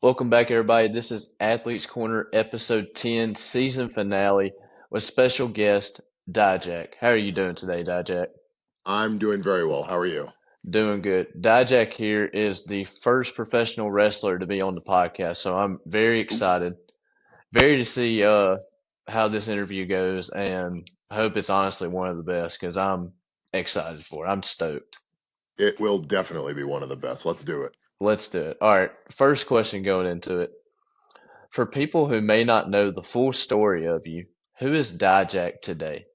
Welcome back, everybody. This is Athletes Corner, episode 10, season finale, with special guest Dijak. How are you doing today, Dijak? I'm doing very well. How are you? Doing good. Dijak here is the first professional wrestler to be on the podcast, so I'm very excited, very to see how this interview goes, and I hope it's honestly one of the best because I'm excited for it. I'm stoked. It will definitely be one of the best. Let's do it. Let's do it. All right, first question going into it. For people who may not know the full story of you, who is Dijak today?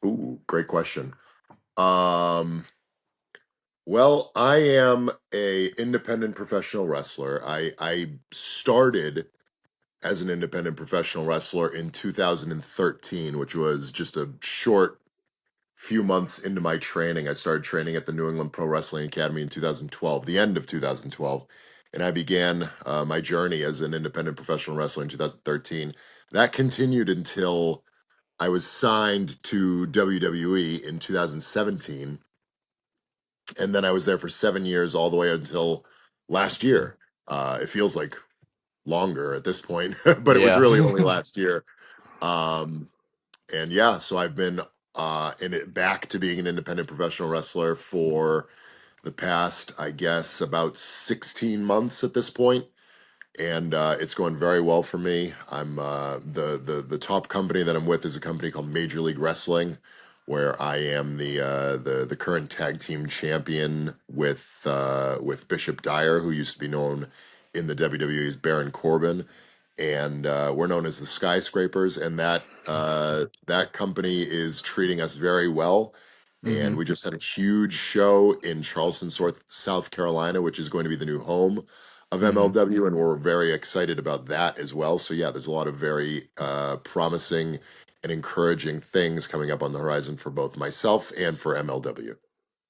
Ooh, great question. Um, well, I am a independent professional wrestler. I started as an independent professional wrestler in 2013, which was just a short few months into my training. I started training at the New England Pro Wrestling Academy in 2012, the end of 2012, and I began my journey as an independent professional wrestler in 2013. That continued until I was signed to WWE in 2017, and then I was there for 7 years, all the way until last year. It feels like longer at this point, but it was Yeah. really only last year. Um, and yeah, so I've been in it back to being an independent professional wrestler for the past, I guess, about 16 months at this point, and it's going very well for me. I'm the top company that I'm with is a company called Major League Wrestling, where I am the current tag team champion with Bishop Dyer, who used to be known in the WWE as Baron Corbin, and we're known as the Skyscrapers, and that company is treating us very well. And hmm we just had a huge show in Charleston, South Carolina, which is going to be the new home of hmm MLW, and we're very excited about that as well. So yeah, there's a lot of very promising and encouraging things coming up on the horizon for both myself and for MLW.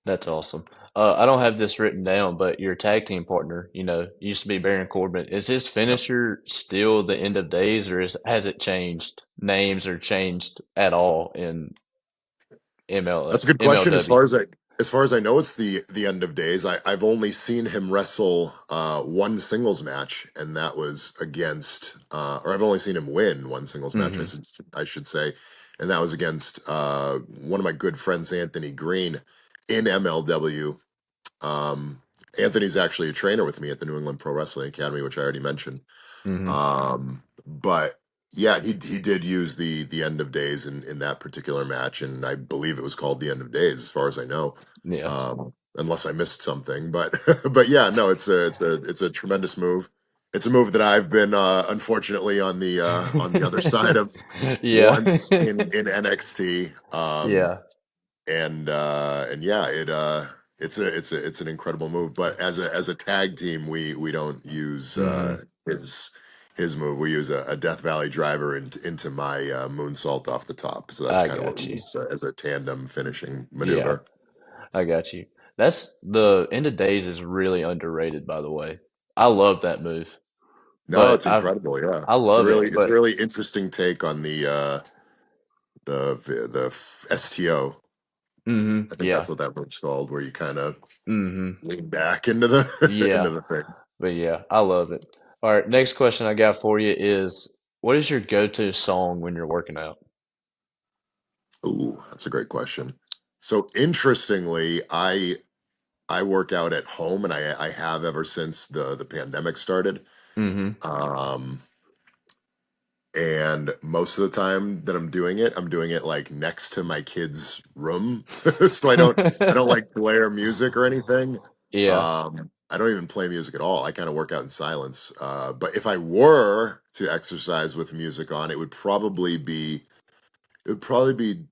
That's awesome. I don't have this written down, but your tag team partner, used to be Baron Corbin. Is his Yep. finisher still the end of days, or has it changed names or changed at all in That's a good question. As MLW? far as I know, it's the end of days. I've only seen him wrestle one singles match, and that was against, or I've only seen him win one singles match. hmm I should say, and that was against one of my good friends, Anthony Green, in MLW. Um, Anthony's actually a trainer with me at the New England Pro Wrestling Academy, which I already mentioned. hmm But yeah, he did use the end of days in that particular match, and I believe it was called the end of days, as far as I know. Yeah. Unless I missed something, but but yeah, no, it's a tremendous move. It's a move that I've been unfortunately on the other side of Yeah. once in NXT. Yeah. And yeah, it's an incredible move. But as a tag team, we don't use hmm his move. We use a Death Valley driver into my moonsault off the top. So that's I kind of what we got you. use as a tandem finishing Yeah. maneuver. I got you. That's the End of Days is really underrated, by the way. I love that move, No, but it's incredible. Yeah, I love it. it's a But really interesting take on the STO. I think yeah, that's what that move's called, where you kind of hmm lean back into the into yeah, the thing. but yeah, I love it. All right, next question I got for you is, what is your go-to song when you're working out? Ooh, that's a great question. So interestingly, I work out at home, and I have ever since the pandemic started. hmm Um, and most of the time that I'm doing it like next to my kid's room, so I don't like blare music or anything. Yeah. I don't even play music at all. I kind of work out in silence. But if I were to exercise with music on, it would probably be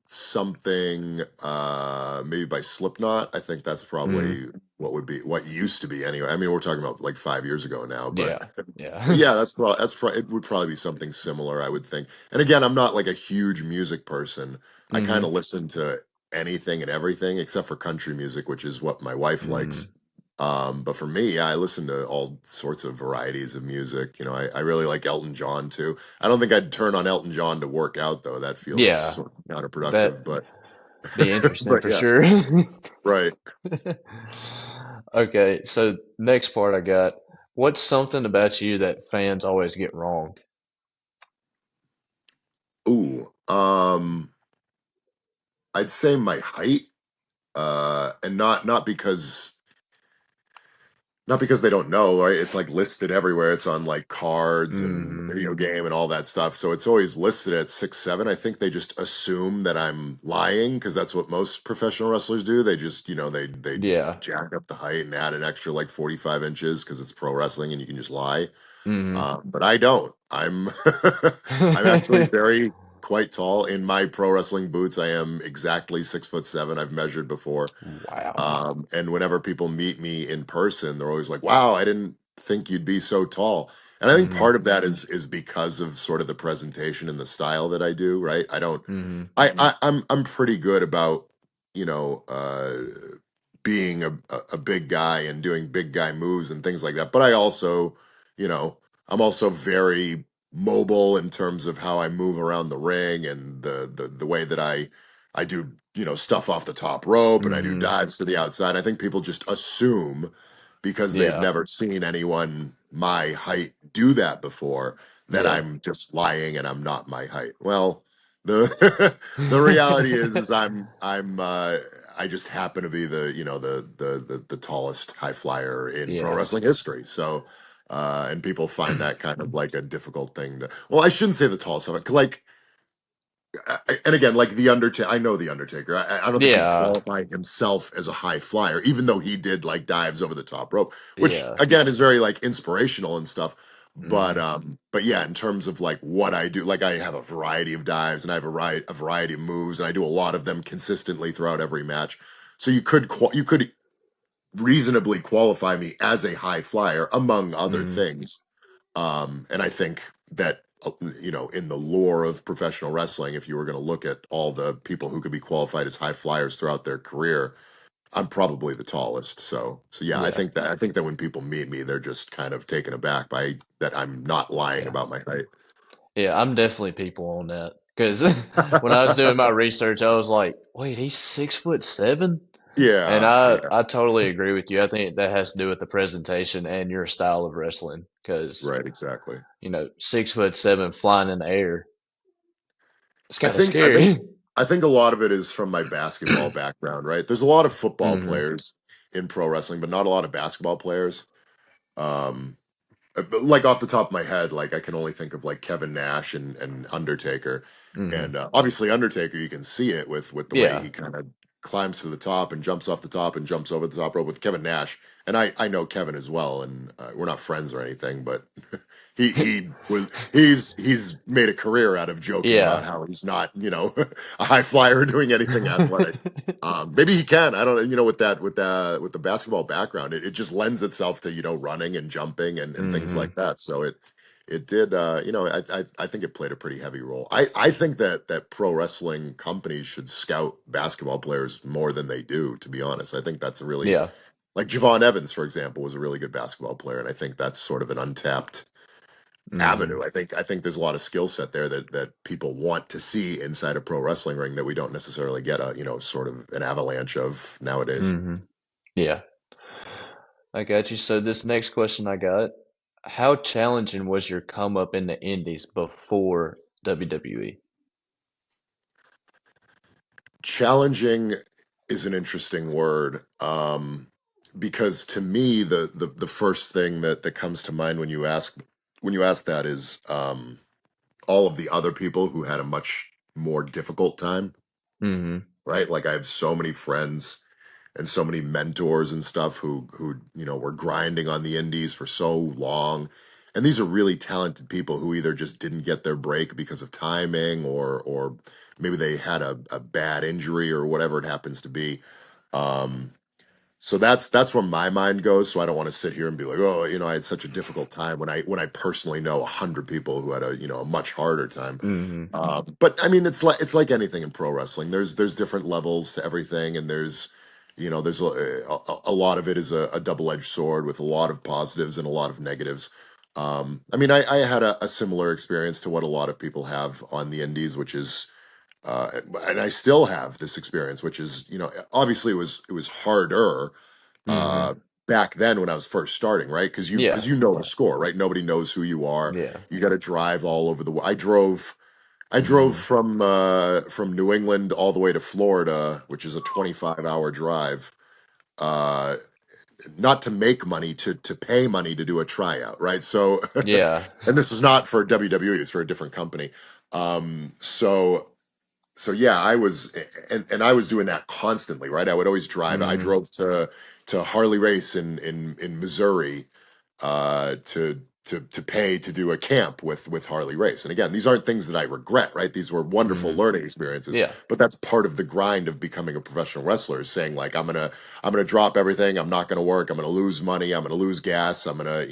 something maybe by Slipknot. I think that's hmm probably what used to be anyway. I mean, we're talking about like 5 years ago now, but Yeah. but Yeah. yeah, it would probably be something similar, I would think. And again, I'm not like a huge music person. I kind hmm of listen to anything and everything except for country music, which is what my wife likes. mm But for me, yeah, I listen to all sorts of varieties of music. I really like Elton John too. I don't think I'd turn on Elton John to work out though. That feels Yeah. sort of counterproductive, That but be interesting but for yeah, sure. right. Okay, so next part I got. What's something about you that fans always get wrong? Ooh, I'd say my height, and not because they don't know, right? It's like listed everywhere. It's on like cards and Hmm. video game and all that stuff. So it's always listed at 6'7". I think they just assume that I'm lying because that's what most professional wrestlers do. They just, they Yeah. jack up the height and add an extra like 45 inches because it's pro wrestling and you can just lie. Hmm. But I don't. I'm actually very quite tall. In my pro wrestling boots, I am exactly 6'7". I've measured before. Wow. And whenever people meet me in person, they're always like, "Wow, I didn't think you'd be so tall." And I think Hmm. part of that is because of sort of the presentation and the style that I do, right? I don't Hmm. I'm pretty good about, you know, being a big guy and doing big guy moves and things like that. But I also, you know, I'm also very mobile in terms of how I move around the ring and the way that I do, stuff off the top rope and I do Hmm. dives to the outside. I think people just assume because they've Yeah. never seen anyone my height do that before that Yeah. I'm just lying and I'm not my height. Well, the the reality is I just happen to be the tallest high flyer in pro Yeah. wrestling history. So and people find that kind of like a difficult thing to, well, I shouldn't say the tallest, like and again, like the Undertaker, I know the Undertaker. I don't think he'd Yeah. qualify himself as a high flyer, even though he did like dives over the top rope, which Yeah. again is very like inspirational and stuff. Hmm. But yeah, in terms of like what I do, like I have a variety of dives and I have a variety of moves, and I do a lot of them consistently throughout every match. So you could reasonably qualify me as a high flyer, among other Hmm. things. And I think that, in the lore of professional wrestling, if you were going to look at all the people who could be qualified as high flyers throughout their career, I'm probably the tallest. So yeah, I Yeah. think that when people meet me, they're just kind of taken aback by that I'm not lying Yeah. about my height. Yeah. I'm definitely people on that because when I was doing my research, I was like, wait, he's 6'7"? And Yeah, yeah, I totally agree with you. I think that has to do with the presentation and your style of wrestling because, right, exactly. 6'7" flying in the air, it's I kind of think I think scary. I think a lot of it is from my basketball background, right? There's a lot of football Hmm. players in pro wrestling, but not a lot of basketball players. Um, but, like off the top of my head, like I can only think of like Kevin Nash and Undertaker, Hmm. and obviously Undertaker, you can see it with the way Yeah. he kind of climbs to the top and jumps off the top and jumps over the top rope with Kevin Nash, and I know Kevin as well, and we're not friends or anything, but he's made a career out of joking about Yeah. how he's not, a high flyer or doing anything athletic. Maybe he can. I don't know. With the basketball background, it just lends itself to running and jumping and things Hmm. like that. So it did. I think it played a pretty heavy role. I think that pro wrestling companies should scout basketball players more than they do. To be honest, I think that's a really, Yeah. like Javon Evans, for example, was a really good basketball player, and I think that's sort of an untapped Hmm. avenue. I think there's a lot of skill set there that people want to see inside a pro wrestling ring that we don't necessarily get sort of an avalanche of nowadays. Hmm. Yeah. I got you. So this next question I got, how challenging was your come up in the indies before WWE? Challenging is an interesting word, because to me the first thing that comes to mind when you ask that is, all of the other people who had a much more difficult time, Hmm. right? Like I have so many friends and so many mentors and stuff who were grinding on the indies for so long, and these are really talented people who either just didn't get their break because of timing, or maybe they had a bad injury or whatever it happens to be. Um so that's where my mind goes. So I don't want to sit here and be like, oh, I had such a difficult time, when I personally know 100 people who had a much harder time. Hmm. But I mean, it's like anything in pro wrestling. There's different levels to everything, and there's a lot of it is a double-edged sword with a lot of positives and a lot of negatives. I mean, I had a similar experience to what a lot of people have on the indies, which is, and I still have this experience, which is, obviously it was harder, Hmm. back then when I was first starting, right? Yeah. Because you know the score, right? Nobody knows who you are. Yeah. You got to drive all over I drove Hmm. from New England all the way to Florida, which is a 25-hour drive. Uh, Not to make money, to pay money to do a tryout, right? So, Yeah. and this is not for WWE; it's for a different company. So yeah, and I was doing that constantly, right? I would always drive. I Hmm. drove to Harley Race in Missouri, to pay to do a camp with Harley Race. And again, these aren't things that I regret, right? These were wonderful Hmm. learning experiences, Yeah. but that's part of the grind of becoming a professional wrestler, is saying like I'm gonna drop everything. I'm not gonna work. I'm gonna lose money. I'm gonna lose gas. I'm gonna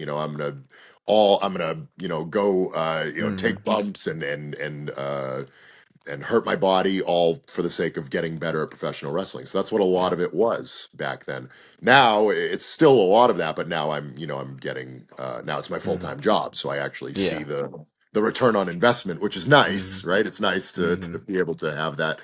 go Hmm. take bumps and hurt my body, all for the sake of getting better at professional wrestling. So that's what a lot Yeah. of it was back then. Now it's still a lot of that, but now I'm getting now it's my Hmm. full-time job. So I actually see Yeah. the return on investment, which is Hmm. nice, right? It's nice to Hmm. be able to have that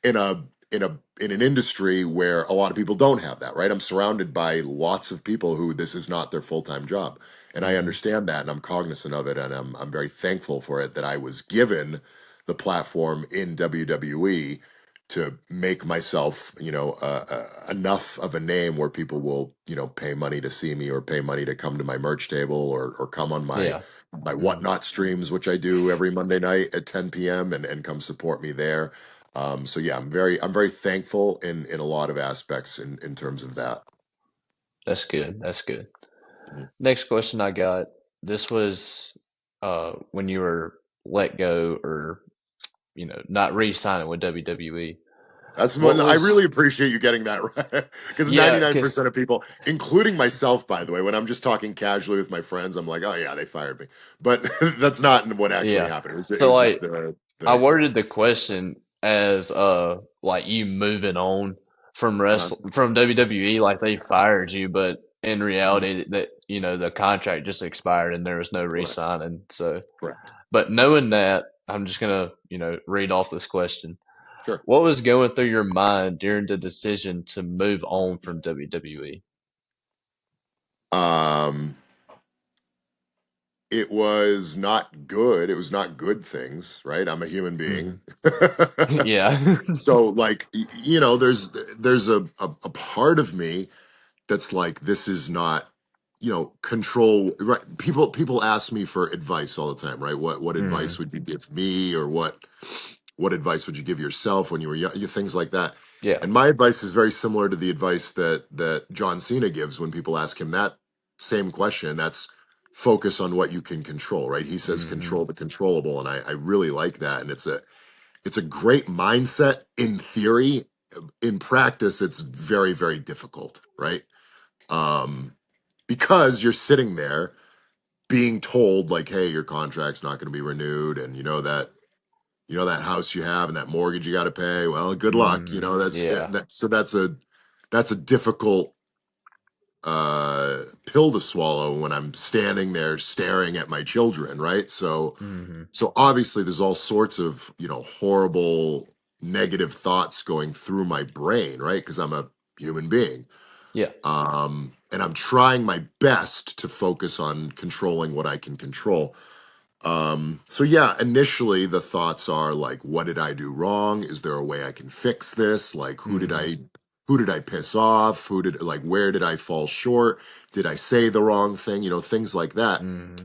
in an industry where a lot of people don't have that, right? I'm surrounded by lots of people who this is not their full-time job. And I Hmm. understand that and I'm cognizant of it, and I'm very thankful for it, that I was given the platform in WWE to make myself, enough of a name where people will, pay money to see me, or pay money to come to my merch table, or come on Yeah. my Hmm. whatnot streams, which I do every Monday night at 10 p.m. and come support me there. So yeah, I'm very thankful in a lot of aspects in terms of that. That's good. That's good. Mhm. Next question I got. This was when you were let go, or not re-signing with WWE. That's What what I was really appreciate, you getting that right. Because Yeah, because 99% of people, including myself, by the way, when I'm just talking casually with my friends, I'm like, oh yeah, they fired me. But that's not what actually yeah. happened. It So was just like I the worded the question as like you moving on from uh, from WWE, like they fired you, but in mhm. reality that the contract just expired and there was no Correct. re-signing. So, Correct. but knowing that, I'm just gonna read off this question. Sure. What was going through your mind during the decision to move on from WWE? Um, it was not good. It was not good things, right? I'm a human being. Hmm. Yeah. So like there's a part of me that's like, this is not, control, right? People ask me for advice all the time, right? What Hmm. advice would you give me, or what advice would you give yourself when you were young, things like that. Yeah. And my advice is very similar to the advice that John Cena gives when people ask him that same question, and that's focus on what you can control, right? He says Hmm. control the controllable, and I really like that. And it's a great mindset in theory. In practice, it's very, very difficult, right? um, because you're sitting there being told like, hey, your contract's not going to be renewed, and that house you have and that mortgage you got to pay. Well, good luck. Hmm. Yeah. That's a difficult pill to swallow when I'm standing there staring at my children, right? Hmm. So obviously there's all sorts of horrible negative thoughts going through my brain, right? Because I'm a human being. Yeah. And I'm trying my best to focus on controlling what I can control. So yeah, initially the thoughts are like, what did I do wrong? Is there a way I can fix this? Like, Hmm. who did I piss off? Where did I fall short? Did I say the wrong thing? Things like that. Hmm.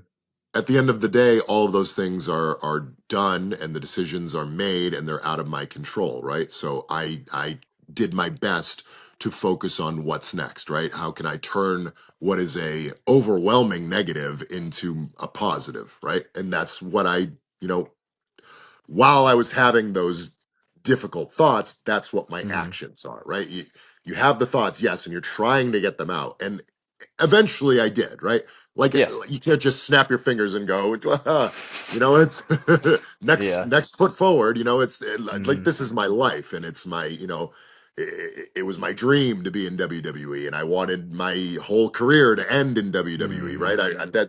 At the end of the day, all of those things are done, and the decisions are made, and they're out of my control, right? So I did my best to focus on what's next, right? How can I turn what is a overwhelming negative into a positive, right? And that's what you know, while I was having those difficult thoughts, that's what my Hmm. actions are, right? You have the thoughts, yes, and you're trying to get them out. And eventually I did, right? Like, Yeah. you can't just snap your fingers and go, it's next Yeah. next foot forward. It's like, Hmm. this is my life, and it's my, it was my dream to be in WWE, and I wanted my whole career to end in WWE, Hmm. right?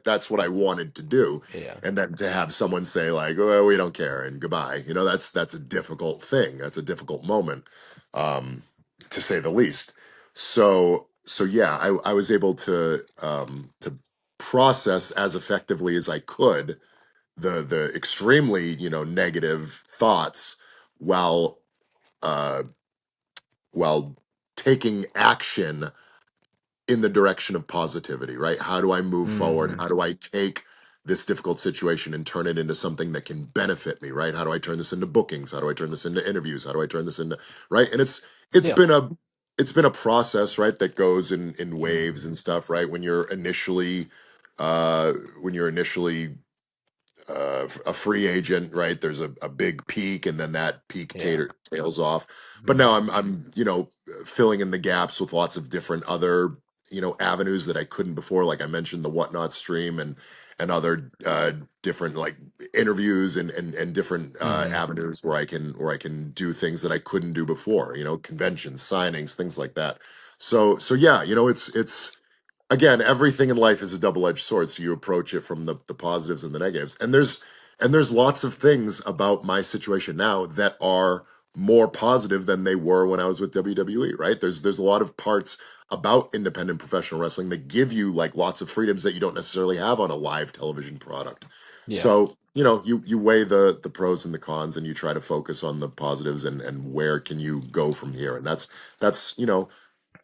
That's what I wanted to do. Yeah. And then to have someone say like, "Oh, we don't care," and goodbye, that's a difficult thing. That's a difficult moment, um, to say the least. So so yeah, I was able to process as effectively as I could the extremely, negative thoughts while uh while taking action in the direction of positivity, right? How do I move forward? Mm-hmm. How do I take this difficult situation and turn it into something that can benefit me, right? How do I turn this into bookings? How do I turn this into interviews? How do I turn this into, right? And it's Yeah. been a process, right, that goes in waves Mm-hmm. and stuff, right? Uh when you're initially a free agent, right? There's a big peak, and then that peak Yeah. tails off. But now Mm-hmm. I'm filling in the gaps with lots of different other avenues that I couldn't before. Like I mentioned, the Whatnot stream and other different like interviews and different Mm-hmm. avenues where I can do things that I couldn't do before. Conventions, signings, things like that. So yeah, it's again, everything in life is a double-edged sword, so you approach it from the positives and the negatives, and there's lots of things about my situation now that are more positive than they were when I was with WWE, right? There's a lot of parts about independent professional wrestling that give you like lots of freedoms that you don't necessarily have on a live television product. Yeah. So you weigh the pros and the cons, and you try to focus on the positives, and where can you go from here. And that's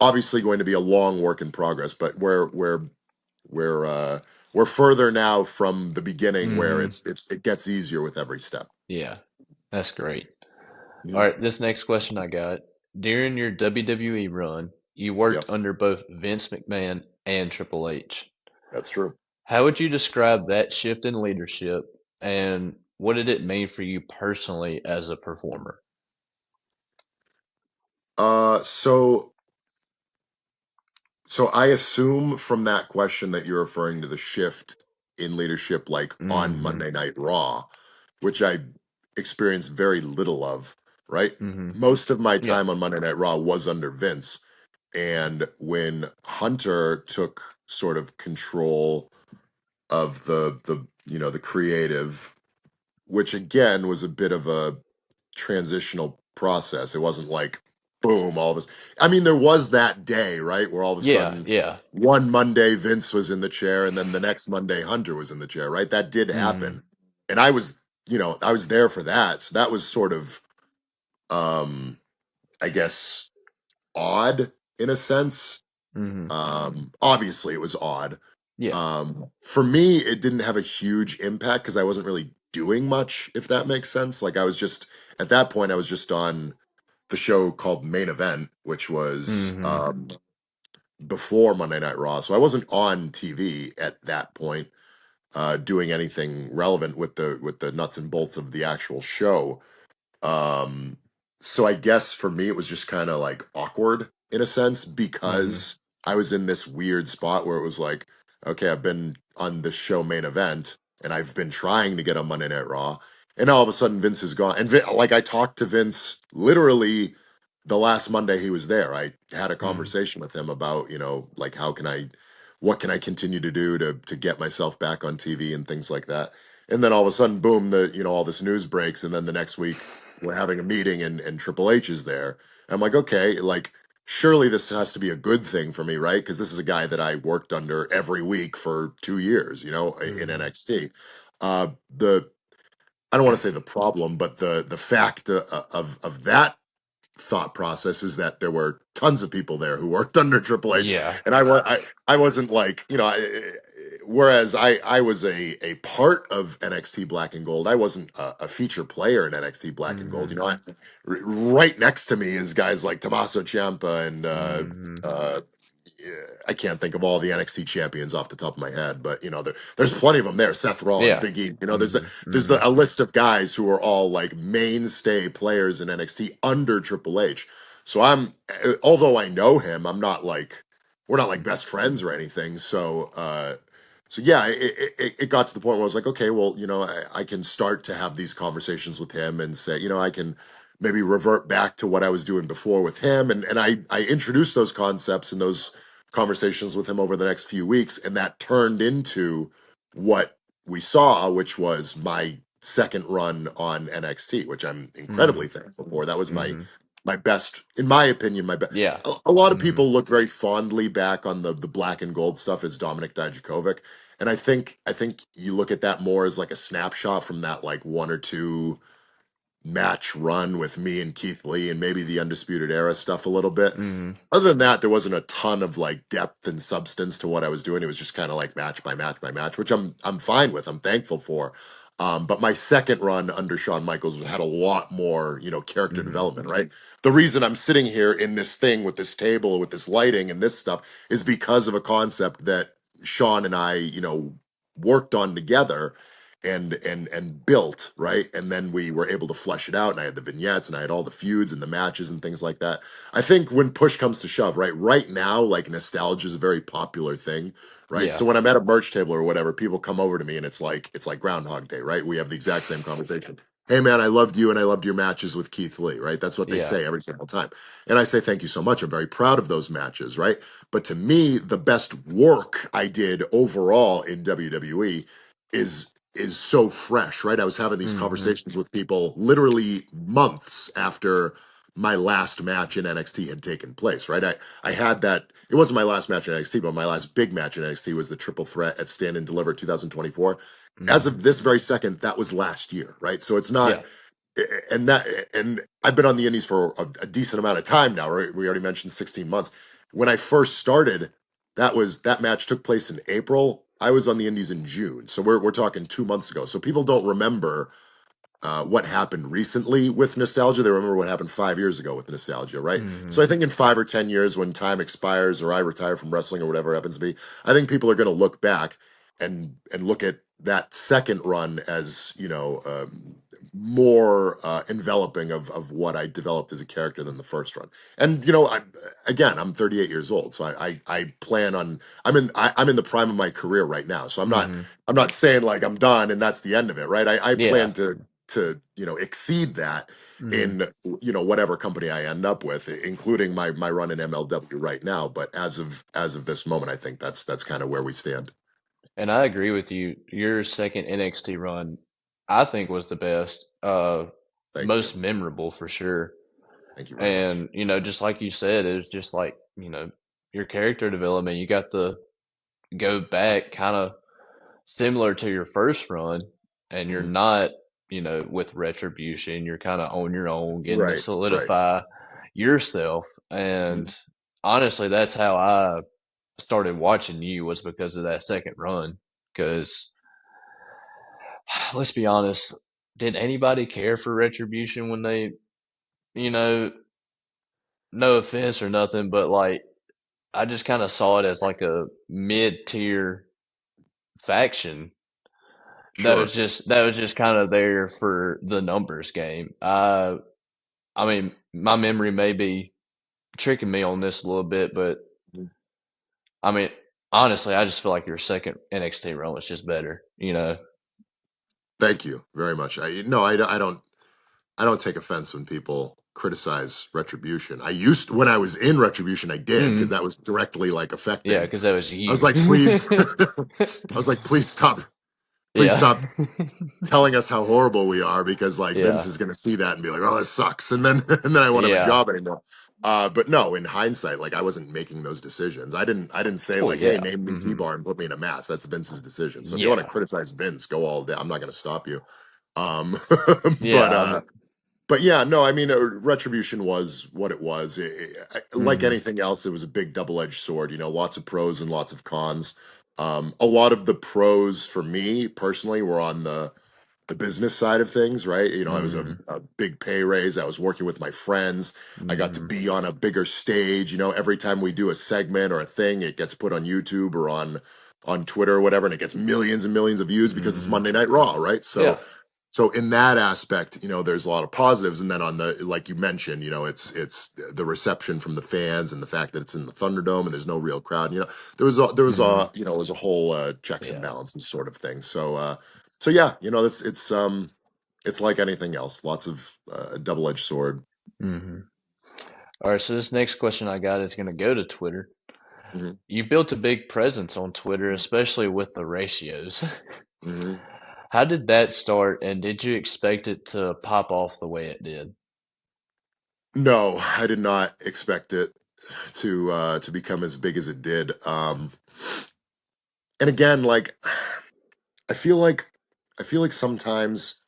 obviously going to be a long work in progress, but we're uh we're further now from the beginning, where Mm-hmm. it gets easier with every step. Yeah. That's great. All Yeah. right, this next question I got. During your WWE run, you worked Yep, under both Vince McMahon and Triple H. that's true. How would you describe that shift in leadership, and what did it mean for you personally as a performer? So I assume from that question that you're referring to the shift in leadership, like on Mm-hmm. Monday Night Raw, which I experienced very little of, right? Mm-hmm. Most of my Yeah. time on Monday Night Raw was under Vince. And when Hunter took sort of control of the creative, which again was a bit of a transitional process. It wasn't like boom, all of us. I mean, there was that day, right, where all of a Yeah. sudden Yeah. one Monday Vince was in the chair, and then the next Monday Hunter was in the chair, right? That did Mm-hmm. happen. And I was there for that. So that was sort of um I guess odd in a sense. Mm-hmm. Obviously it was odd. Yeah. For me, it didn't have a huge impact because I wasn't really doing much, if that makes sense. Like I was just at that point, I was just on the show called Main Event, which was Mm-hmm. before Monday Night Raw. So I wasn't on TV at that point, doing anything relevant with the nuts and bolts of the actual show. Um, so I guess for me, it was just kind of like awkward in a sense Mm-hmm. because I was in this weird spot where it was like, okay, I've been on this show Main Event, and I've been trying to get on Monday Night Raw, and all of a sudden Vince is gone. And like I talked to Vince literally the last Monday he was there. I had a Mm-hmm. conversation with him about, like what can I continue to do to get myself back on TV and things like that. And then all of a sudden, boom, all this news breaks, and then the next week we're having a meeting, and Triple H is there. I'm like, okay, like surely this has to be a good thing for me, right? Because this is a guy that I worked under every week for 2 years, in Mm-hmm. NXT. The I don't want to say the problem, but the fact of that thought process is that there were tons of people there who worked under Triple H, Yeah. and I wasn't like whereas I was a part of NXT Black and Gold. I wasn't a feature player in NXT Black and Gold. Mm-hmm. Right next to me is guys like Tommaso Ciampa and Mm-hmm. uh, yeah, I can't think of all the NXT champions off the top of my head, but there's plenty of them there. Seth Rollins, Yeah. Big E. Mm-hmm. There's Mm-hmm. a list of guys who are all like mainstay players in NXT under Triple H. So although I know him, I'm not like we're not like best friends or anything. So yeah, it got to the point where I was like, okay, well, I can start to have these conversations with him and say, I can maybe revert back to what I was doing before with him, and I introduced those concepts and those conversations with him over the next few weeks, and that turned into what we saw, which was my second run on NXT, which I'm Mm-hmm. incredibly thankful for. That was my Mm-hmm. my best, in my opinion, my best. Yeah. A lot of Mhm. people look very fondly back on the black and gold stuff as Dominic Dijakovic, and I think you look at that more as like a snapshot from that like one or two match run with me and Keith Lee and maybe the Undisputed Era stuff a little bit. Mhm. Other than that, there wasn't a ton of like depth and substance to what I was doing. It was just kind of like match by match by match, which I'm fine with. I'm thankful for. But my second run under Shawn Michaels had a lot more, character Mhm. development, right? The reason I'm sitting here in this thing with this table, with this lighting and this stuff is because of a concept that Shawn and I, worked on together and built, right? And then we were able to flesh it out. And I had the vignettes and I had all the feuds and the matches and things like that. I think when push comes to shove, right? Right now, like nostalgia is a very popular thing, right? Yeah. So when I'm at a merch table or whatever, people come over to me and it's like Groundhog Day, right? We have the exact same conversation. Hey man, I loved you and I loved your matches with Keith Lee, right? That's what they Yeah. say every single time. And I say thank you so much. I'm very proud of those matches, right? But to me, the best work I did overall in WWE is so fresh, right? I was having these Mhm. conversations with people literally months after my last match in NXT had taken place, right? I had that. It wasn't my last match in NXT, but my last big match in NXT was the Triple Threat at Stand and Deliver 2024. As Mhm. of this very second, that was last year, right? So it's not, Yeah. and I've been on the Indies for a decent amount of time now, right? We already mentioned 16 months. When I first started, that match took place in April. I was on the Indies in June, so we're talking 2 months ago. So people don't remember what happened recently with nostalgia. They remember what happened 5 years ago with nostalgia, right? So Mhm. I think in 5 or 10 years, when time expires or I retire from wrestling or whatever happens to be, I think people are going to look back and look at that second run as more enveloping of what I developed as a character than the first run. And I'm 38 years old, so I plan on I'm in the prime of my career right now. So Mhm. I'm not saying like I'm done and that's the end of it, right? I Yeah. plan to exceed that Mhm. in whatever company I end up with, including my run in MLW right now. But as of this moment, I think that's kind of where we stand. And I agree with you. Your second NXT run, I think, was the best, Thank you, most memorable for sure. thank you very much. And, just like you said, it was just like, your character development, you got to go back kind of similar to your first run, and you're Mhm. not, with retribution, you're kind of on your own, getting to Right, right. solidify yourself. And Mhm. honestly, that's how I started watching you, was because of that second run. Because let's be honest, did anybody care for retribution when they, you know, no offense or nothing, but like I just kind of saw it as like a mid-tier faction Sure. that was just kind of there for the numbers game. I mean, my memory may be tricking me on this a little bit, but Mhm. I mean, honestly, I just feel like your second NXT run was just better, you know. Thank you very much. I don't take offense when people criticize Retribution. I used when I was in Retribution, I did because Mm, that was directly like yeah, affecting. because that was I was you. like, please, I was like, please Yeah, stop telling us how horrible we are because like Vince yeah, is going to see that and be like, oh, this sucks, and then and then I won't have a yeah. job anymore. But no, in hindsight, like I wasn't making those decisions. I didn't say Well, like, hey, yeah. name me Hmm. T-Bar and put me in a mask. That's Vince's decision. So if you want to Yeah, criticize Vince, go all day. I'm not going to stop you. Um, but yeah. I uh, mean, but yeah, no, I mean, Retribution was what it was. Like hmm. anything else, it was a big double-edged sword. Lots of pros and lots of cons. A lot of the pros for me personally were on the business side of things, right? I was Hmm. a big pay raise. I was working with my friends. I got to Hmm. be on a bigger stage. Every time we do a segment or a thing, it gets put on YouTube or on Twitter or whatever, and it gets millions and millions of views because it's Hmm. Monday Night Raw, right? Yeah. So in that aspect, there's a lot of positives, and then on the like you mentioned, it's the reception from the fans and the fact that it's in the Thunderdome and there's no real crowd. Hmm. It was a whole checks and Yeah. balances sort of thing. So yeah, it's like anything else, lots of double-edged sword. Hmm. All right. So this next question I got is going to go to Twitter. Hmm. You built a big presence on Twitter, especially with the ratios. Hmm. How did that start, and did you expect it to pop off the way it did? No, I did not expect it to become as big as it did. And again, like I feel like I feel like sometimes,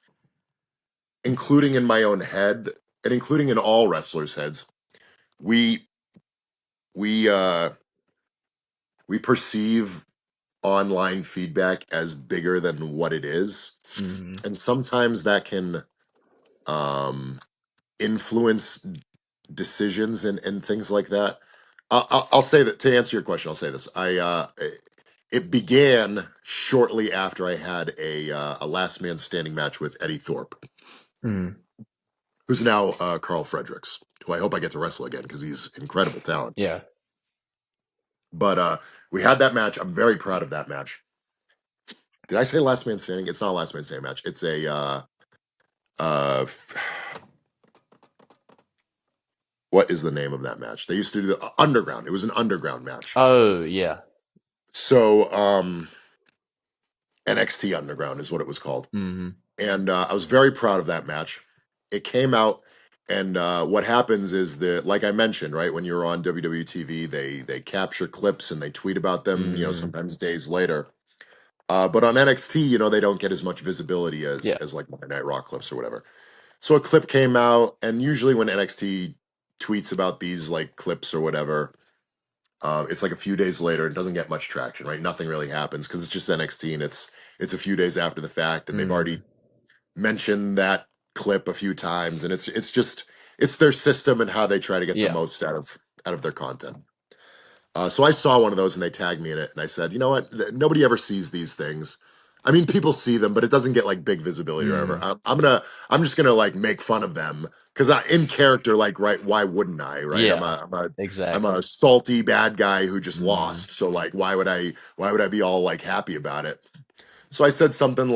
including in my own head and including in all wrestlers' heads, we we uh we perceive online feedback as bigger than what it is. Hmm. And sometimes that can um influence decisions and things like that. I'll say that to answer your question. I'll say this. It began shortly after I had a last man standing match with Eddie Thorpe, Hmm. who's now Carl Fredericks, who I hope I get to wrestle again because he's incredible talent. Yeah. But we had that match. I'm very proud of that match. Did I say last man standing? It's not a last man standing match. It's a uh, what is the name of that match? They used to do the underground. It was an underground match. Oh, yeah. So NXT Underground is what it was called. Hmm. And I was very proud of that match. It came out, and what happens is that, like I mentioned, right when you're on WWE TV, they capture clips and they tweet about them. Hmm. Sometimes days later. But on NXT, they don't get as much visibility as Yeah. like Monday Night Raw clips or whatever. So a clip came out, and usually when NXT tweets about these like clips or whatever, it's like a few days later. It doesn't get much traction, right? Nothing really happens because it's just NXT, and it's a few days after the fact, and they've already Hmm. mentioned that clip a few times, and it's their system and how they try to get the Yeah. most out of their content. So I saw one of those and they tagged me in it, and I said, you know what? Nobody ever sees these things. I mean, people see them, but it doesn't get like big visibility or whatever. Hmm. I'm just gonna like make fun of them because in character, like, right? Why wouldn't I? Right? I'm Yeah. a I'm a I'm Exactly. a salty bad guy who just Hmm. lost. So like, why would I be all like happy about it? So I said something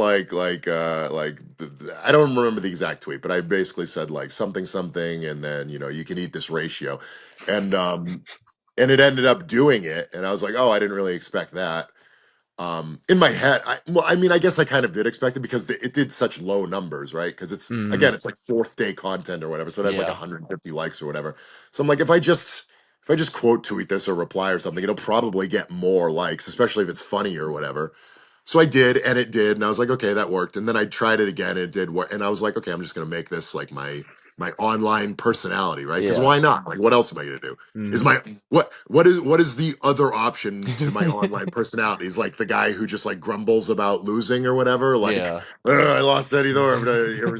I don't remember the exact tweet, but I basically said like something something, and then you can eat this ratio, and it ended up doing it, and I was like, oh, I didn't really expect that. In my head, I mean, I guess I kind of did expect it because it did such low numbers, right? Because Hmm. it's like fourth day content or whatever, so it has like Yeah. 150 likes or whatever. So I'm like, if I just quote tweet this or reply or something, it'll probably get more likes, especially if it's funny or whatever. So I did, and it did, and I was like, okay, that worked. And then I tried it again, and it did work. And I was like, okay, I'm just gonna make this like my online personality, right? Because Yeah. why not? Like, what else am I gonna do? Is Hmm. my what is the other option to my online personality? Is like the guy who just like grumbles about losing or whatever. Like, Yeah. I lost Eddie Thorpe.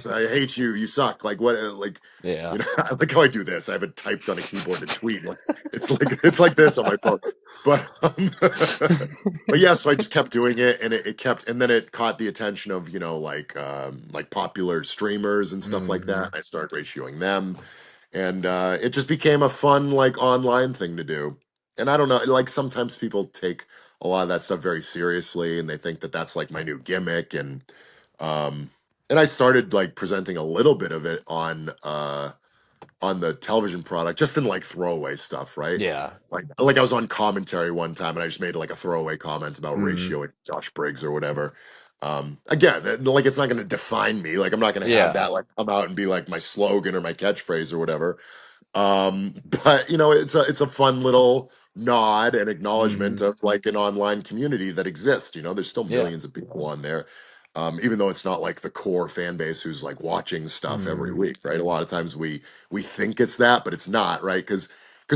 I hate you. You suck. Like what? Like Yeah. I like how I do this. I have it typed on a keyboard to tweet. Like, it's like this on my phone. But but yeah, so I just kept doing it, and it kept, and then it caught the attention of like popular streamers and stuff like that. Hmm. I started ratioing them, and it just became a fun like online thing to do. And I don't know, like sometimes people take a lot of that stuff very seriously, and they think that that's like my new gimmick, um, and I started like presenting a little bit of it on the television product, just in like throwaway stuff, right? Yeah. Like I was on commentary one time, and I just made like a throwaway comment about Hmm. Ratio and Josh Briggs or whatever. Again, like it's not going to define me. Like I'm not going to have Yeah. that like come out and be like my slogan or my catchphrase or whatever. But it's a fun little nod and acknowledgement Hmm. of like an online community that exists. There's still Yeah. millions of people on there. Even though it's not like the core fan base who's like watching stuff every Hmm. week, right? A lot of times we think it's that, but it's not, right? Because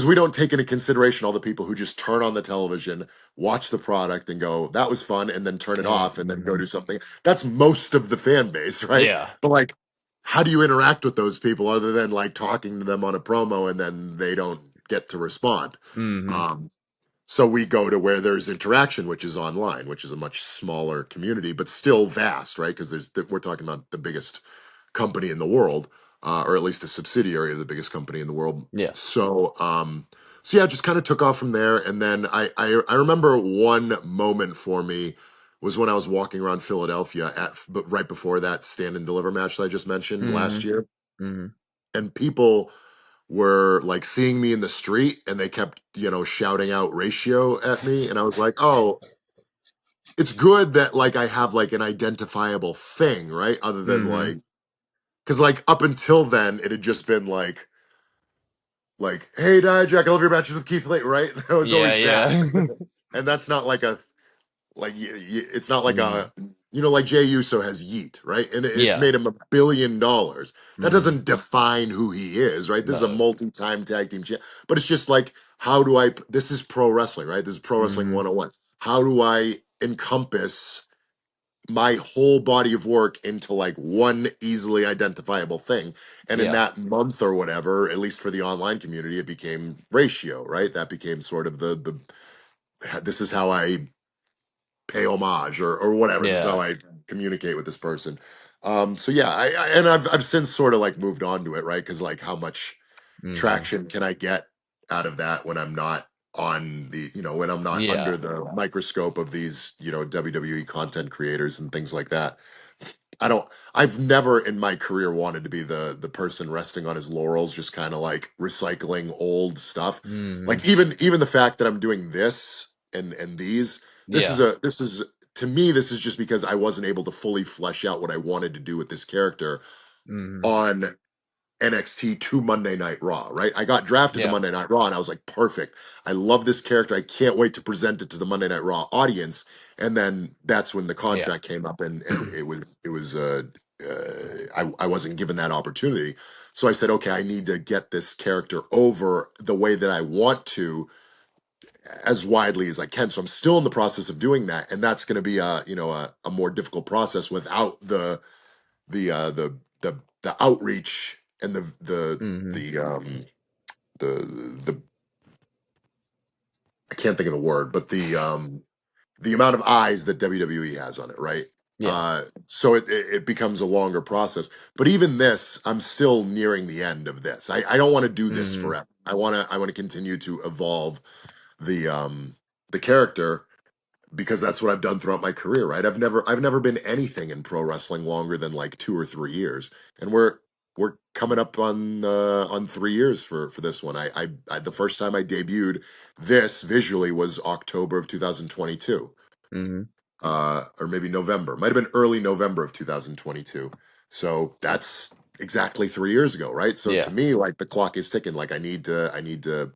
we don't take into consideration all the people who just turn on the television, watch the product, and go, "That was fun," and then turn it Yeah. off and then go Hmm. do something. That's most of the fan base, right? Yeah. But like, how do you interact with those people other than like talking to them on a promo and then they don't get to respond? Hmm. Um, so we go to where there's interaction, which is online, which is a much smaller community, but still vast, right? Because we're talking about the biggest company in the world, or at least a subsidiary of the biggest company in the world. Yeah. So yeah, it just kind of took off from there. And then I remember one moment for me was when I was walking around Philadelphia but right before that stand and deliver match that I just mentioned last Hmm. year, Hmm. and people were like seeing me in the street, and they kept shouting out Ratio at me, and I was like, oh, it's good that like I have like an identifiable thing, right? Other than Hmm. like, because like up until then it had just been like like, "Hey, Dijak, I love your matches with Keith Lee," right? It was Yeah, always that, yeah. and that's not like a like it's not like Mm, a like Jay Uso has Yeet, right? And it's yeah. made him $1 billion. That Hmm. doesn't define who he is, right? This is a No. multi-time tag team champ, but it's just like, how do I? This is pro wrestling, right? This is pro wrestling Hmm. 101. How do I encompass my whole body of work into like one easily identifiable thing? And in Yeah. that month or whatever, at least for the online community, it became Ratio, right? That became sort of the this is how I pay homage or whatever. This is how Yeah. I communicate with this person. So yeah, and I've since sort of like moved on to it, right? Because like, how much Hmm. traction can I get out of that when I'm not on the, when I'm not under Yeah. the microscope of these, WWE content creators and things like that. I don't I've never in my career wanted to be the person resting on his laurels, just kind of like recycling old stuff. Hmm. Like, even the fact that I'm doing this and these, Yeah. this is to me, this is just because I wasn't able to fully flesh out what I wanted to do with this character Hmm. on NXT to Monday Night Raw, right? I got drafted to Yeah. Monday Night Raw and I was like, perfect. I love this character. I can't wait to present it to the Monday Night Raw audience. And then that's when the Yeah. contract came up, and I wasn't given that opportunity. So I said, okay, I need to get this character over the way that I want to, as widely as I can. So I'm still in the process of doing that. And that's going to be a more difficult process without the uh the the outreach and Hmm. the the I can't think of the word, but the amount of eyes that WWE has on it, right? Yeah. So it becomes a longer process. But even this, I'm still nearing the end of this. I don't want to do this Hmm. forever. I want to continue to evolve the character, because that's what I've done throughout my career, right? I've never been anything in pro wrestling longer than like 2 or 3 years, and we're coming up on 3 years for this one. I the first time I debuted this visually was October of 2022, Hmm. or maybe November, might have been early November of 2022. So that's exactly 3 years ago, right? So to Yeah. me, like, the clock is ticking. Like, I need to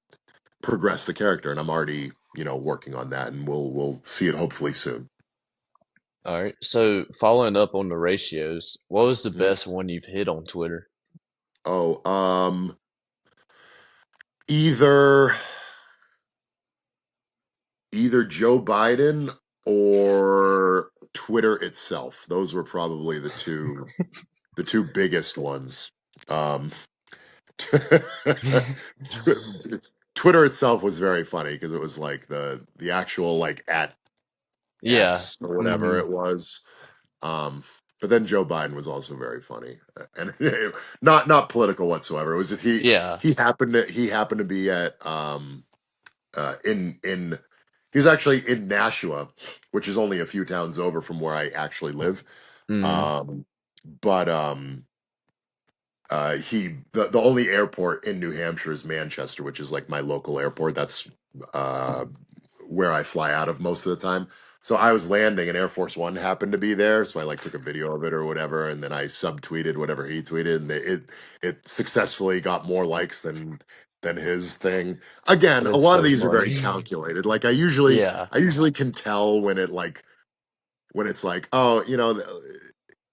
progress the character, and I'm already working on that, and we'll see it hopefully soon. All right. So following up on the ratios, what was the Mhm. best one you've hit on Twitter? Oh, either Joe Biden or Twitter itself. Those were probably the two biggest ones. Um, Twitter itself was very funny because it was like the actual, like, at Yeah. X or whatever Hmm. it was. Um, but then Joe Biden was also very funny, and not political whatsoever. It was just Yeah. he happened to be at in he was actually in Nashua, which is only a few towns over from where I actually live. Hmm. Um, but the only airport in New Hampshire is Manchester, which is like my local airport. That's uh where I fly out of most of the time. So I was landing, and Air Force One happened to be there, so I like took a video of it or whatever, and then I subtweeted whatever he tweeted, and it successfully got more likes than his thing. Again, a That's lot of so these are very funny. calculated. Like, I usually can tell when it's like, oh,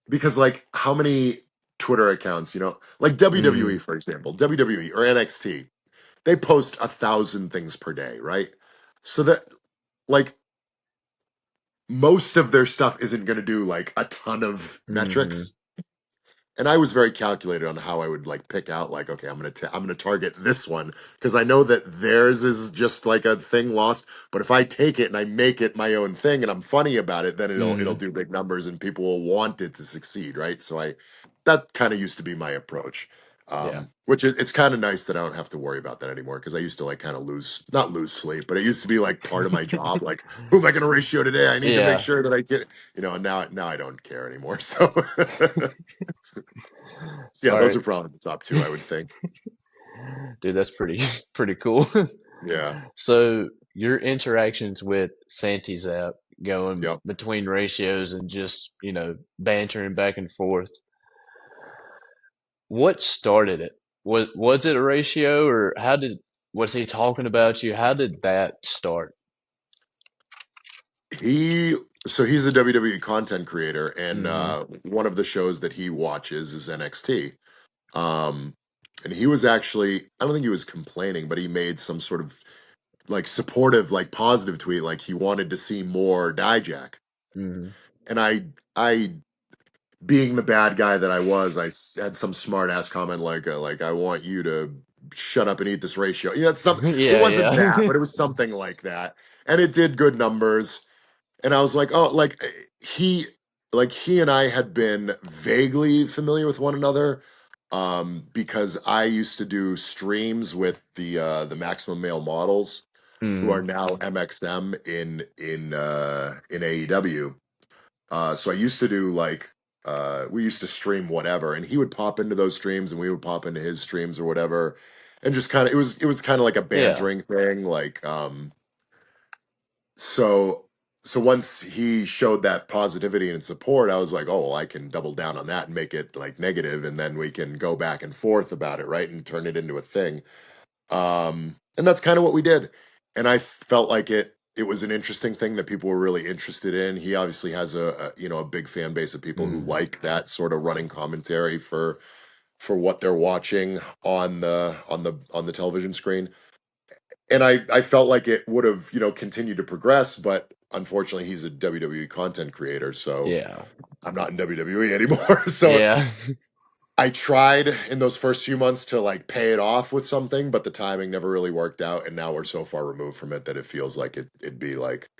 because, like, how many Twitter accounts, like WWE, Hmm. for example, WWE or NXT, they post 1,000 things per day, right? So that, like, most of their stuff isn't going to do like a ton of Hmm. metrics. And I was very calculated on how I would, like, pick out, like, okay, I'm gonna target this one because I know that theirs is just like a thing lost. But if I take it and I make it my own thing and I'm funny about it, then it'll Hmm. do big numbers and people will want it to succeed, right? So that kind of used to be my approach. Yeah. Which it's kind of nice that I don't have to worry about that anymore, because I used to, like, kind of not lose sleep, but it used to be like part of my job. Like, who am I going to ratio today? I need to make Yeah. sure that I get, and now I don't care anymore. So yeah, All those right. are probably the top two, I would think. Dude, that's pretty pretty cool. Yeah. So your interactions with Santi's app going Yep. between ratios and just, bantering back and forth, what started it? Was it a ratio, or how did was he talking about you? How did that start? He so he's a WWE content creator, and Hmm. one of the shows that he watches is NXT. Um, and he was actually, I don't think he was complaining, but he made some sort of like supportive, like positive tweet, like he wanted to see more Dijak. Hmm. And I, being the bad guy that I was, had some smart ass comment like I want you to shut up and eat this ratio. You know, it's some. It Yeah, wasn't that, yeah. but it was something like that, and it did good numbers. And I was like, oh, he, he and I had been vaguely familiar with one another, because I used to do streams with the Maximum Male Models, who are Hmm. now MXM in AEW. So I used to do we used to stream whatever, and he would pop into those streams, and we would pop into his streams or whatever, and just kind of it was kind of like a Yeah. bantering thing, so once he showed that positivity and support, I was like, oh, well, I can double down on that and make it like negative, and then we can go back and forth about it, right, and turn it into a thing. And that's kind of what we did. And I felt like it was an interesting thing that people were really interested in. He obviously has a big fan base of people who Hmm. like that sort of running commentary for what they're watching on the television screen. And I felt like it would have, continued to progress, but unfortunately he's a WWE content creator, so Yeah. I'm not in WWE anymore. So Yeah. I tried in those first few months to like pay it off with something, but the timing never really worked out, and now we're so far removed from it that it feels like it'd be like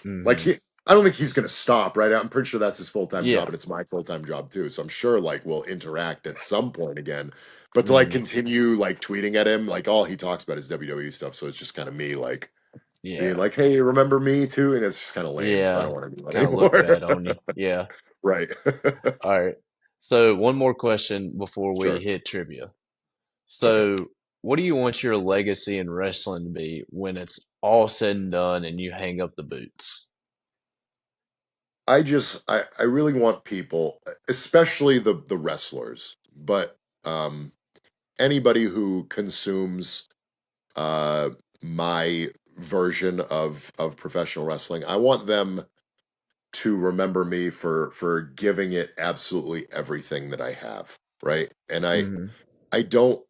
Hmm. he I don't think he's gonna stop, right? I'm pretty sure that's his full-time job, Yeah. and it's my full-time job too. So I'm sure like we'll interact at some point again. But to like Hmm. continue like tweeting at him, like all he talks about is WWE stuff. So it's just kind of me like being Yeah. like, hey, remember me too? And it's just kind of lame. So I Yeah. don't want to do that Kind of look bad anymore. on you. Yeah. Right. All right. So one more question before we Sure. hit trivia. Okay. So, what do you want your legacy in wrestling to be when it's all said and done and you hang up the boots? I really want people, especially the wrestlers, but um anybody who consumes uh my version of professional wrestling, I want them to remember me for giving it absolutely everything that I have, right? And Hmm. I don't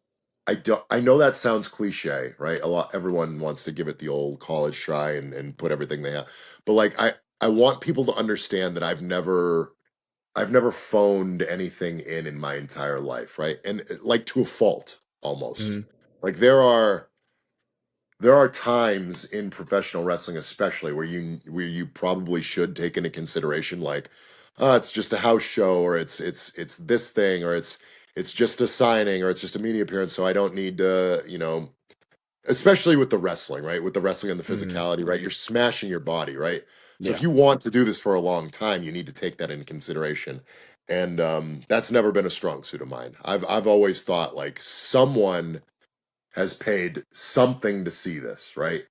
I know that sounds cliche, right? Everyone wants to give it the old college try and put everything they have. But like I want people to understand that I've never phoned anything in my entire life, right? And like to a fault almost. Hmm. Like there are times in professional wrestling especially where you probably should take into consideration like it's just a house show, or it's this thing, or it's just a signing, or it's just a media appearance, so I don't need to, especially with the wrestling, right? With the wrestling and the Hmm. physicality, right? You're smashing your body, right? So if Yeah. you want to do this for a long time, you need to take that into consideration. And that's never been a strong suit of mine. I've always thought like someone has paid something to see this, right?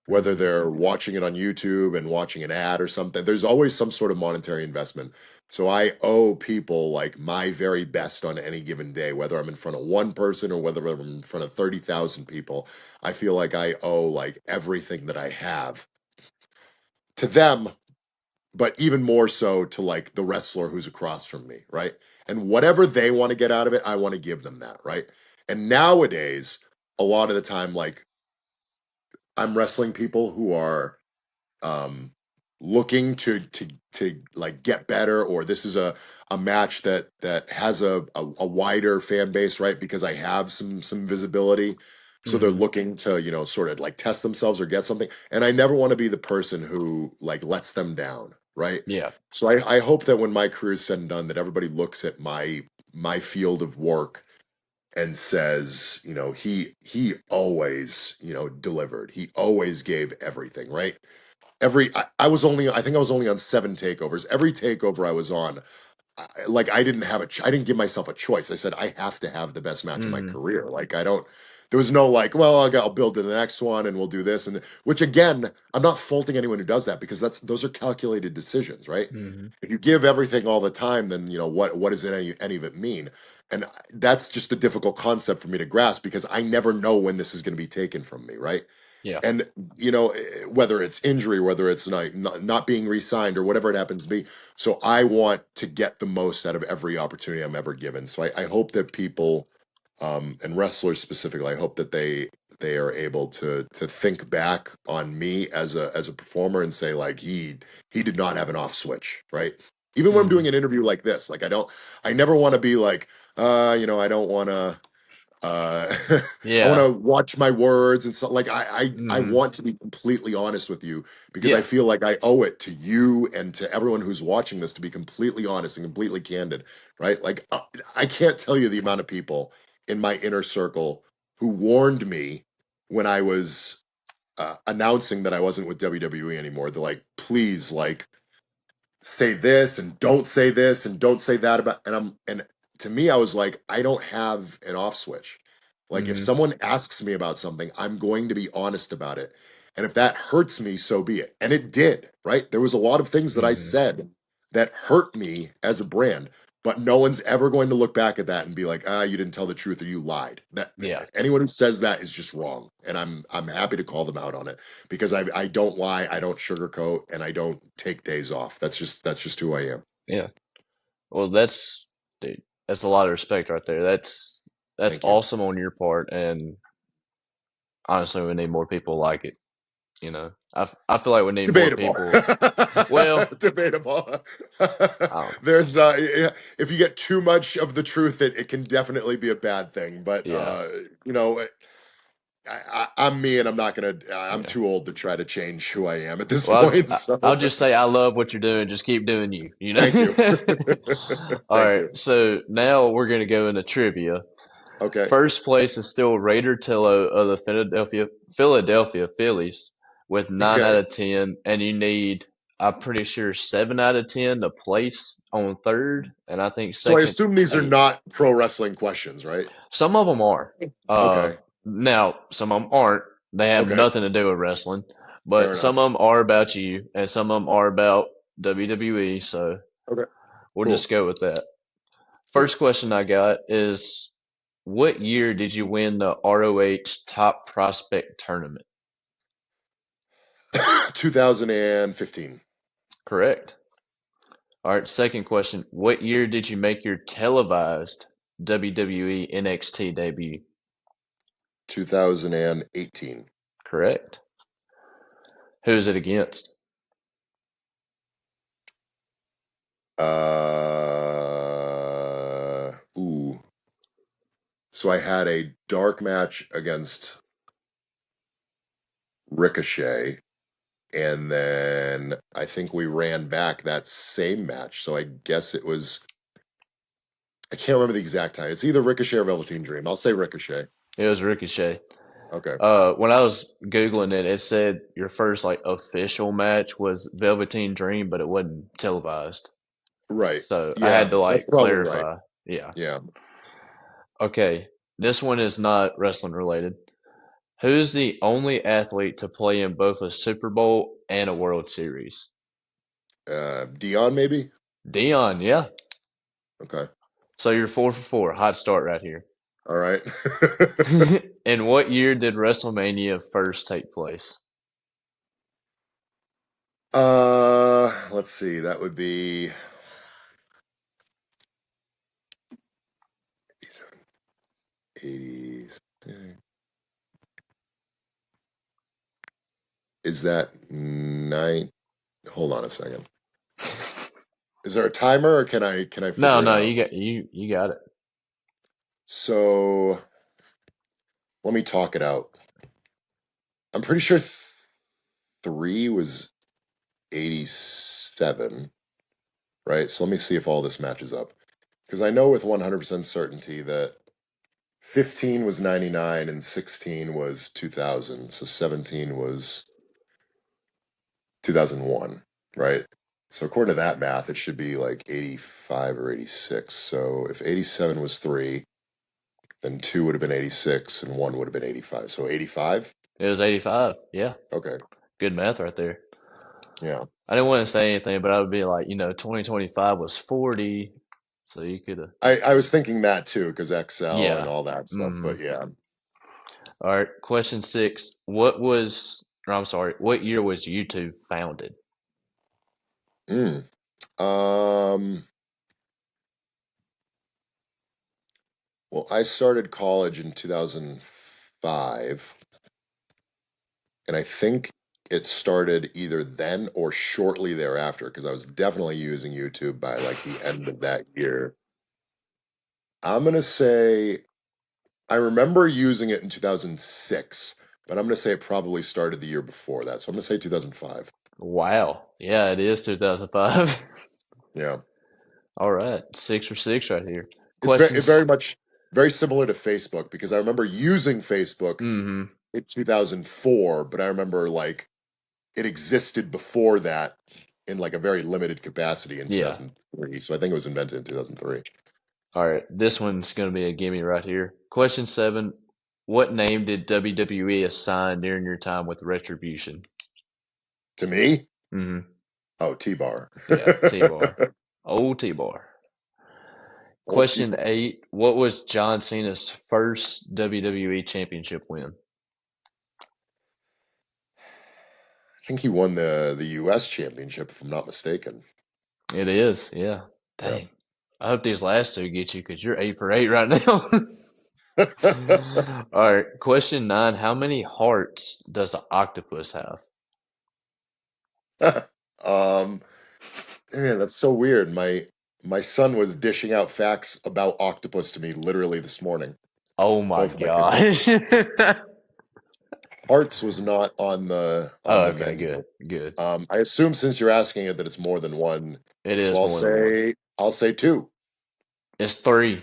Whether Hmm. they're watching it on YouTube and watching an ad or something, there's always some sort of monetary investment. So I owe people like my very best on any given day, whether I'm in front of one person or whether I'm in front of 30,000 people. I feel like I owe like everything that I have to them, but even more so to like the wrestler who's across from me, right? And whatever they want to get out of it, I want to give them that, right? And nowadays, a lot of the time, like I'm wrestling people who are um looking to like get better, or this is a match that has a wider fan base, right? Because I have some visibility. So they're Hmm. looking to, sort of like test themselves or get something. And I never want to be the person who like lets them down, right? Yeah. So I hope that when my career is said and done, that everybody looks at my field of work and says, he always, delivered. He always gave everything, right? I think I was only on 7 takeovers. Every takeover I was on, I didn't give myself a choice. I said I have to have the best match of my Hmm. career. Like I don't. There was no like, well, I'll build to the next one and we'll do this. And which again, I'm not faulting anyone who does that because those are calculated decisions, right? Hmm. If you give everything all the time, then what does any of it mean? And that's just a difficult concept for me to grasp because I never know when this is going to be taken from me, right? Yeah. And whether it's injury, whether it's not being re-signed or whatever it happens to be. So I want to get the most out of every opportunity I'm ever given. So I hope that people, and wrestlers specifically, I hope that they are able to think back on me as a performer and say like he did not have an off switch, right? Even when I'm Hmm. doing an interview like this, like I never want to be like, I don't want to uh I want Yeah. to watch my words and stuff. Like I Hmm. want to be completely honest with you because I Yeah. feel like I owe it to you and to everyone who's watching this to be completely honest and completely candid, right? Like I can't tell you the amount of people in my inner circle who warned me when I was announcing that I wasn't with WWE anymore. They're like, please, like, say this and don't say this and don't say that about, and to me I was like, I don't have an off switch. Like if Hmm. someone asks me about something, I'm going to be honest about it, and if that hurts me, so be it. And it did, right? There was a lot of things that I Hmm. said that hurt me as a brand, but no one's ever going to look back at that and be like, you didn't tell the truth or you lied. That Yeah. anyone who says that is just wrong, and I'm happy to call them out on it because I don't lie, I don't sugarcoat, and I don't take days off. That's just who I am. Yeah. Well, dude, that's a lot of respect right there. That's Thank you. awesome on your part, and honestly, we need more people like it. I feel like we need more Debatable. people. Well, Debatable. I don't. There's yeah, if you get too much of the truth, it can definitely be a bad thing. But Yeah. you know, I'm me, and I'm not gonna. I'm Yeah. too old to try to change who I am at this Well, point. I'll So, just say I love what you're doing. Just keep doing you. You know. thank you. All Thank right. you. So now we're gonna go into trivia. Okay. First place is still Raider Tillo of the Philadelphia Phillies with 9 out Okay. of 10, and you need, I'm pretty sure, 7 out of 10 to place on third, and I think So I second's assume these are 8. not pro wrestling questions, right? Some of them are. Okay. Now some of them aren't. They have Okay. nothing to do with wrestling, Fair but some enough. of them are about you, and some of them are about WWE. So Okay. we'll just Cool. go with that. Sweet. First question I got is, what year did you win the ROH Top Prospect Tournament? 2015. Correct. All right, second question. What year did you make your televised WWE NXT debut? 2018. Correct. Who is it against? Ooh. So I had a dark match against Ricochet, and then I think we ran back that same match. So I guess it was, I can't remember the exact time. It's either Ricochet or Velveteen Dream. I'll say Ricochet. It was Ricochet. Okay. When I was Googling it, it said your first like official match was Velveteen Dream, but it wasn't televised. Right. So I Yeah, had to that's like probably right. clarify. Yeah. Yeah. Okay. This one is not wrestling related. Who's the only athlete to play in both a Super Bowl and a World Series? Dion, maybe? Dion, yeah. Okay. So you're 4 for 4. Hot start right here. All right. In what year did WrestleMania first take place? Let's see. That would be 80s. Is that nine? Hold on a second. Is there a timer or can I No, figure it no, out? you got it. So let me talk it out. I'm pretty sure three was 87, right? So let me see if all this matches up. Because I know with 100% certainty that 15 was 99 and 16 was 2000. So 17 was 2001, right? So according to that math, it should be like 85 or 86. So if 87 was three, Then 2 would have been 86, and 1 would have been 85. So 85? It was 85. Yeah. Okay. Good math right there. Yeah. I didn't want to say anything, but I would be like, 2025 was 40. So you could have. I was thinking that too, because XL and Yeah. all that stuff. Hmm. But yeah. All right. Question 6. What year was YouTube founded? Mm. Um, well, I started college in 2005, and I think it started either then or shortly thereafter, because I was definitely using YouTube by like the end of that year. I'm gonna say I remember using it in 2006, but I'm gonna say it probably started the year before that. So I'm gonna say 2005. Wow. Yeah, it is 2005. Yeah. All right. 6 for 6 right here. It's very Questions. much very similar to Facebook because I remember using Facebook Hmm. in 2004, but I remember like it existed before that in like a very limited capacity in Yeah. 2003. So I think it was invented in 2003. All right. This one's going to be a gimme right here. Question 7. What name did WWE assign during your time with Retribution? To me, Hmm. oh, T-Bar. Yeah, T-Bar. Old T-Bar. Old Question T-Bar. 8. What was John Cena's first WWE championship win? I think he won the US championship if I'm not mistaken. It is, yeah. Yeah. Dang. I hope these last two get you because you're 8 for 8 right now. All right. Question 9. How many hearts does an octopus have? um Man, that's so weird. My son was dishing out facts about octopus to me literally this morning. Oh my Both of my kids are. gosh. Hearts was not on Oh, the okay, menu. good, good. I assume since you're asking it that it's more than one, It so is I'll more than one. say I'll say 2. It's 3.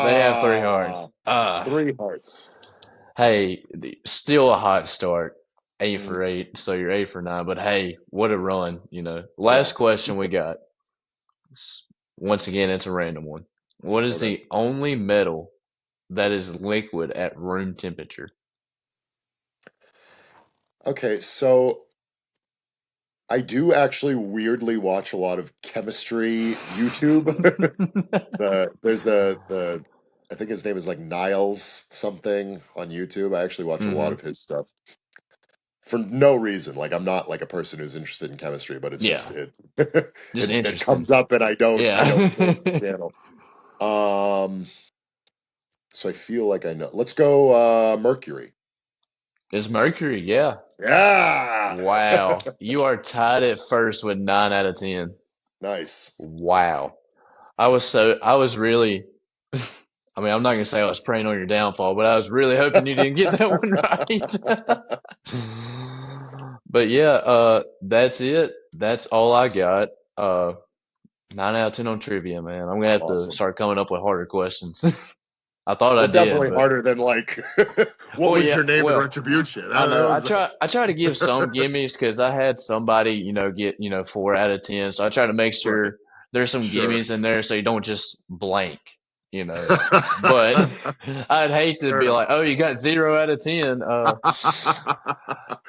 They have 3 Ah, hearts. Ah, 3 hearts. hey, still a hot start. 8 Mm, for 8, so you're 8 for 9. But hey, what a run. Last yeah. question we got. Once again, it's a random one. What is Okay. the only metal that is liquid at room temperature? Okay, so I do actually weirdly watch a lot of chemistry YouTube. There's the I think his name is like Niles something on YouTube. I actually watch a lot Hmm. of his stuff for no reason. Like I'm not like a person who's interested in chemistry, but it's just Yeah, it just it interesting. comes up and I don't change the Yeah. channel. Um so I feel like I know. Let's go Mercury. It's Mercury, yeah. Yeah. Wow. You are tied at first with 9 out of 10. Nice. Wow. I was really, I mean, I'm not going to say I was praying on your downfall, but I was really hoping you didn't get that one right. But yeah, that's it. That's all I got. 9 out of 10 on trivia, man. I'm gonna have to Awesome. start coming up with harder questions. I thought I Well, did, definitely but harder than like what well, was yeah, your name in well, Retribution? I know. I That try. I try to give some gimmies because I had somebody, get 4 out of 10. So I try to make right. sure there's some Sure. gimmies in there so you don't just blank, you know. But I'd hate to Fair be enough. like, oh, you got 0 out of 10.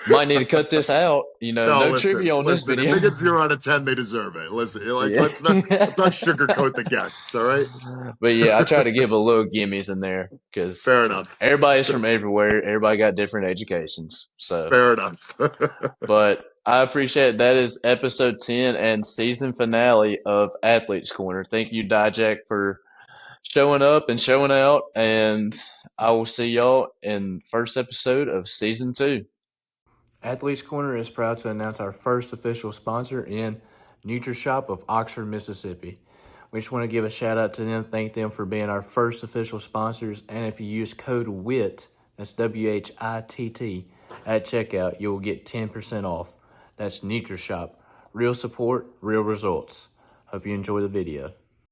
Might need to cut this out. No, No listen, trivia on this listen. If video. they get 0 out of 10, they deserve it. Listen, like Yeah. let's not sugarcoat the guests. All right. But yeah, I try to give a little gimmies in there because Fair enough. everybody's from everywhere. Everybody got different educations. So. Fair enough. But I appreciate it. That is episode 10 and season finale of Athletes Corner. Thank you, Dijak, for showing up and showing out. And I will see y'all in first episode of season 2. Athletes Corner is proud to announce our first official sponsor in NutriShop of Oxford, Mississippi. We just want to give a shout out to them, thank them for being our first official sponsors. And if you use code WHITT, that's WHITT, at checkout, you will get 10% off. That's NutriShop. Real support, real results. Hope you enjoy the video.